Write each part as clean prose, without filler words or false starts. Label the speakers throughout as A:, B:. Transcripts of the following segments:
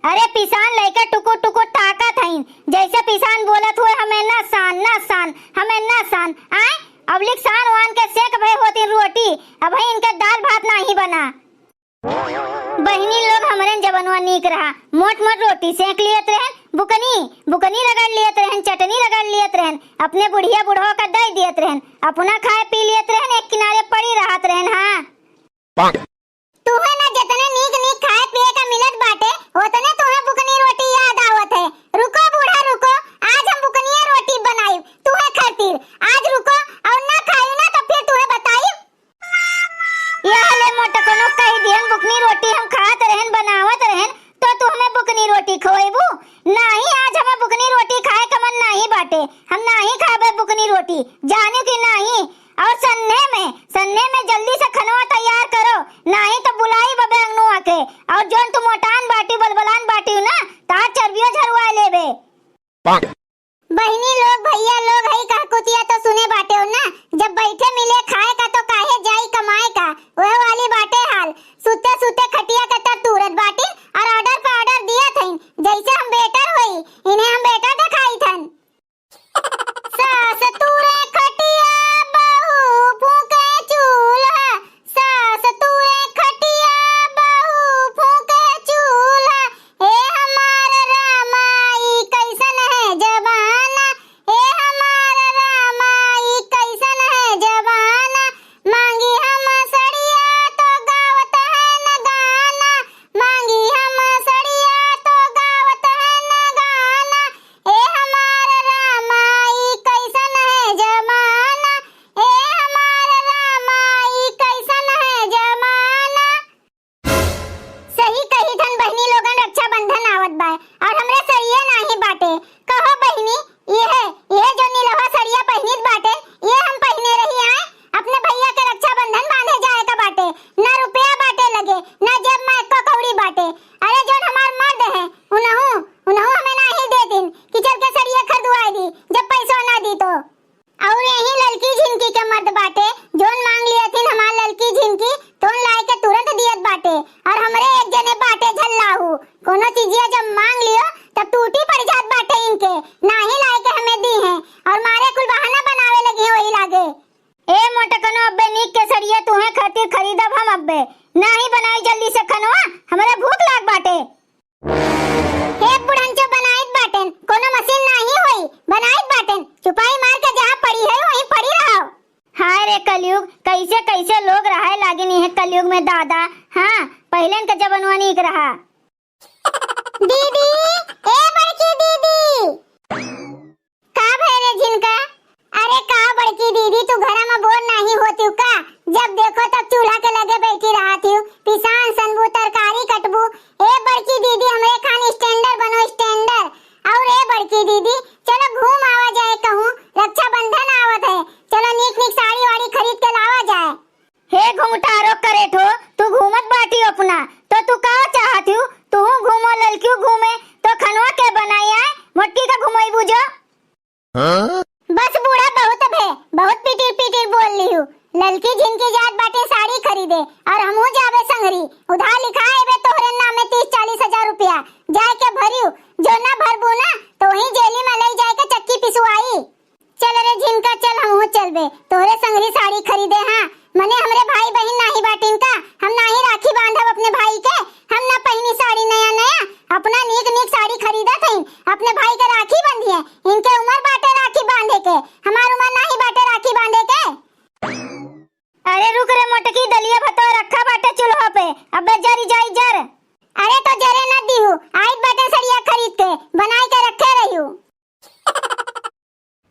A: अरे पिसान लइका टुकुर टुकुर ताकत हईन, जैसे पिसान बोलत हुए हमें ना सान हमें ना सान आए। अबलिक सान वान के सेक भई होती रोटी, अब ही इनके दाल भात नहीं बना। बहिनी लोग हमरे जबनवा नीक रहा, मोट मोट रोटी सेक लियत रहन, बुकनी रगड़ लियत रहन, चटनी रगड़ लियत रहन, अपने बुढ़िया बुढ़वा का दई दियत रहन, अपना खाए पी लियत रहन, एक किनारे पड़ी रहत रहन। हाँ तुहे ना जितने नीक नीक खाए पिए का मिलत बाटे उतने तुहे बुकनी रोटी याद आवत है। रुको बूढ़ा रुको, आज हम बुकनी रोटी बनाई तुहे खातिर, आज रुको और ना खाई ना तो फिर तुहे बताई। यह ले मोटकनो कही दिहन बुकनी रोटी हम खात रहन बनावत रहन तो तू हमें बुकनी रोटी खवेबू नहीं। आज हमें बुकनी रोटी खाए का मन नहीं बाटे, हम नहीं खाबे बुकनी रोटी, जाने की नहीं। और सन्ने में जल्दी से खनवा तैयार करो, नहीं तो बुलाई बबे अंगनुआ के, और जोन तू मोटान बाटी बलबलान बाटी ना तार चर्बियो झरवा लेबे। बहिनी लोग भैया लोग हई कह कुतिया तो सुने बाटे हो ना, जब बैठे मिले खाए का तो काहे जाई कमाए का, वह वाली बाटे हाल। सुते सुते खटिया के तर तुरत बाटी और ऑर्डर पे ऑर्डर दिया थईन, जैसे हम बेटर होई इन्हें हम बेटर दिखाई थन। सास तुरे खटिया बहू फूके चूल्हा, सास तुरे खटिया बहू फूके चूल्हा, ए हमार रामाई कैसन है जवाना, ए हमार रामाई कैसन है जवाना, मांगी हम सड़िया तो गावत है न गाना, मांगी हम सड़िया तो गावत है न गाना, ए हमार रामाई कैसन है जमाना, ए हमार रामाई कैसन है जमाना। सही कही धन बहनी लोगन, रक्षाबंधन आवत बा और हमरे सरिया नहीं बाटे। कहो बहनी ये जो नीलवा सरिया पहिनित बाटे ये हम पहिने रही आए, अपने भैया के रक्षाबंधन बांधे जाए का बाटे, ना रुपया बाटे लगे ना जेब में एको कौड़ी बाटे। अरे जो हमार मर्द है उनहु हमें नहीं दे दिन कि चल के सरिया खरीदवाई दी जब पैसा ना दी तो। और यही ललकी झिनकी के मर्द बाटे जोन मांग लिया थी हमार ललकी झिनकी तो लाई के तुरंत दियत बाटे, और हमरे एक जने बाटे झल्लाहू कोनो चीजिया जब मांग लियो तब टूटी पड़ जात बाटे इनके, नाही लाई के हमें दी है और मारे कुल बहाना बनावे लगी वही लागे। ए मोटकनो अब्बे नीक के सरिया तुहे खातिर खरीदब हम अब्बे, नाही बनाई जल्दी से खनवा हमरे भूख लाग बाटे। हे बुढ़ंचो बनाइत बाटेन, कोनो मशीन नहीं होई बनाइत बाटेन, चुपाई मार के जहां पड़ी है वहीं पड़ी रहो। हाय रे कलयुग, कैसे कैसे लोग रहे लागिन है कलयुग में दादा। हाँ पहले का जबनवा नीक रहा। दीदी ए बड़की दीदी का भैरे झिनका, अरे का बड़की दीदी तू घर में बोर नहीं होती का, जब देखो तब चूल्हा के लगे बैठी रहती हूँ, पिसान सनबू तरकारी कटबू। ए बड़की दीदी हमरे खान स्टैंडर बनो स्टैंडर। और ए बड़की दीदी चलो घूम आवा जाए, कहूँ रक्षाबंधन आवत है, चलो नीक नीक साड़ी वाड़ी खरीद के लावा जाए। हे घुमटारो करेठो तू घूमत बाटी अपना तो तू का चाहती हूँ, तू घूमो ललकियों घूमे तो खनवा के बनाई आए मोटकी का घुमाई बुझो। बस बूढ़ा बहुत पीटी पीटी बोल ली हूँ, ललकी झिनकी जात बाटे साड़ी खरीदे और हमहू जाबे संगरी, उधार लिखा है बे तोहरे नाम में 30-40 हजार रुपया, जाए के भरियो, जो ना भरबू ना तो वहीं जेली में ले जाए के चक्की पिसवाई। चल रे झिनका चल हमहू चलबे तोहरे संगरी साड़ी खरीदे। हाँ मने हमरे भाई बहन नहीं बाटिन का, हम नाही राखी बांधब अपने भाई के, हम ना पहनी साड़ी नया नया, अपना नीक नीक साड़ी खरीदा थईन, अपने भाई के राखी बंधिए, इनके उम्र बाटे राखी बांधे के, हमार उम्र नहीं बाटे राखी बांधे के। अरे रुक रे मोटकी, दलिया भतो रखा बाटे चूल्हा पे, अबे जरी जाई जर। अरे तो जरे न दीहू, आई बाटे सड़िया खरीद के बनाई के रखे रहियो।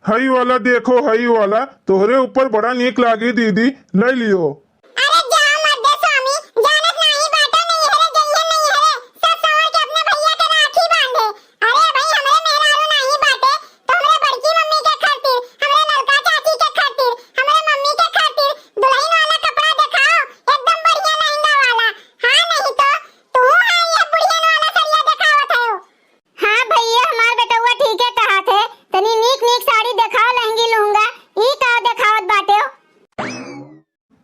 B: हई वाला देखो, हई वाला तोहरे ऊपर बड़ा नीक लागी दीदी, ले लियो।
A: अरे जा मत दे स्वामी, जानत नहीं बाटा नहीं है रे, जइए नहीं है रे, सब सवर के अपने भैया के राखी बांधे। अरे भाई हमरे मेहरारू नहीं बाटे तो हमरे बड़की मम्मी के खातिर, हमरे ललका चाची के खातिर, हमरे मम्मी के खातिर दुल्हन वाला कपड़ा दिखाओ, एकदम बढ़िया लहंगा वाला। हां नहीं तो तू है ये बुढ़िया वाला सरिया दिखावत है। हां भैया हमार बेटवा ठीक है कहा थे, तनी नीक नीक साड़ी दिखाओ लहंगी लूंगा, ई का दिखावत बाटे।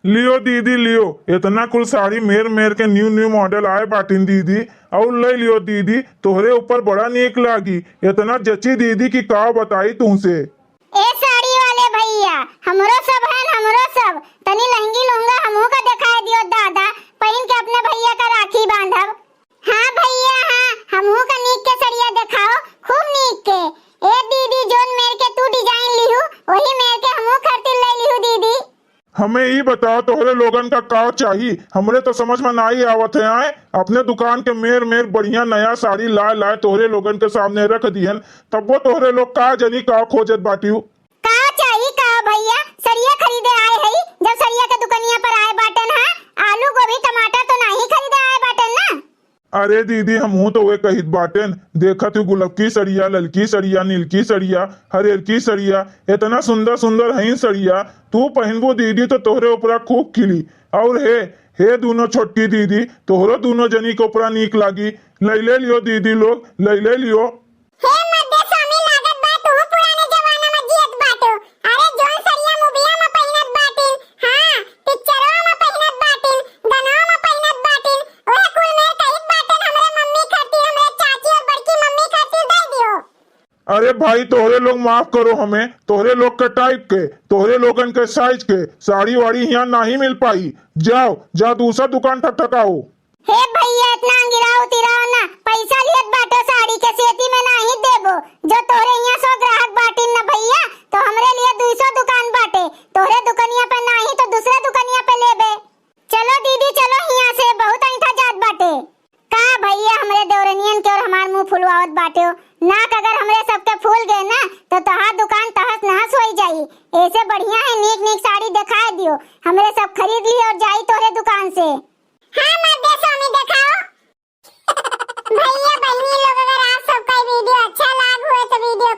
B: लियो दीदी लियो, इतना कुल साड़ी मेर मेर के न्यू न्यू मॉडल आए बाटिन दीदी। और ले लियो दीदी, तोहरे ऊपर बड़ा नीक लागी, इतना जची दीदी की का बताई तुमसे।
A: ए साड़ी वाले भैया, हमरो सब है, हमरो सब तनी लहंगी लूंगा हमहू का दिखाई दियो दादा, पहन के अपने भैया का राखी बांधब। हाँ भैया हाँ, हमहू का नीक के सरिया दिखाओ, खूब नीक के। ए दीदी जोन मेर के तू डिजाइन लिहू वही मेर के हमहू खरीद ले लिहू दीदी।
B: हमें ये बताओ तोहरे लोगन का का चाहिए, हमरे तो समझ में ना ही आवत है। आए अपने दुकान के मेर मेर बढ़िया नया साड़ी लाए लाए तोहरे लोगन के सामने रख दिहन, तब वो तोहरे लोग का जनी का खोजत बाटियो।
A: का चाहिए का भैया, सरिया खरीदे आए हई, जब सरिया के दुकनिया पर आए बाटन। हाँ, आलू गोभी टमाटर तो नहीं खरीदे आए बाटन ना।
B: अरे दीदी हम तो वे कहित बाटेन, देखा तू गुलबकी सड़िया, ललकी सड़िया, नीलकी सड़िया, हरेरकी सड़िया, इतना सुंदर सुंदर है सड़िया। तू पहनबो दीदी तो तोहरे ऊपरा खूब खिली। और हे दोनों छोटकी दीदी, तोहरो दोनों जनी के ऊपरा नीक लागी। ले लियो दीदी लोग, ले लियो।
A: हे मध्य स्वामी लागत बा तू पुराने जमाना में जियत बाटो। अरे जोन सरिया मुबिया में पहिनत बाटिन, हां पिक्चरों में पहिनत बाटिन, गनों में पहिनत बाटिन, ओए कुल में कहित बाटन हमरे मम्मी खातिर, हमरे चाची और बड़की मम्मी खातिर दे दियो।
B: अरे भाई तोहरे लोग माफ करो हमें, तोहरे लोग के टाइप के, तोहरे लोगन के साइज के साड़ी वाड़ी यहाँ नहीं मिल पाई। जा दूसरा दुकान ठकठकाओ।
A: हे भैया इतना गिराओ तिराओ ना, पैसा लियत बाटो साड़ी के सेती में नहीं देबो। जो तोहरे यहाँ 100 ग्राहक बाटिन ना भैया, तो हमरे लिए 200 दुकान बाटे, तोहरे दुकनिया पे नहीं तो दूसरे दुकनिया पे लेबे। चलो दीदी चलो यहाँ से, बहुत ऐठा जात बाटे। का भैया हमरे देवरनियन के और हमार मुंह फुलवावत बाटे हो। नाक अगर हमरे सबके फूल गए ना तो तहार दुकान तहस नहस होई जाई। ऐसे बढ़िया है नीक नीक साड़ी दिखा दियो, हमरे सब खरीद ली और जाई तोहरे दुकान से। हाँ मध्य स्वामी दिखाओ। भैया बहनी लोग अगर आप सबका वीडियो अच्छा लगा हुआ तो वीडियो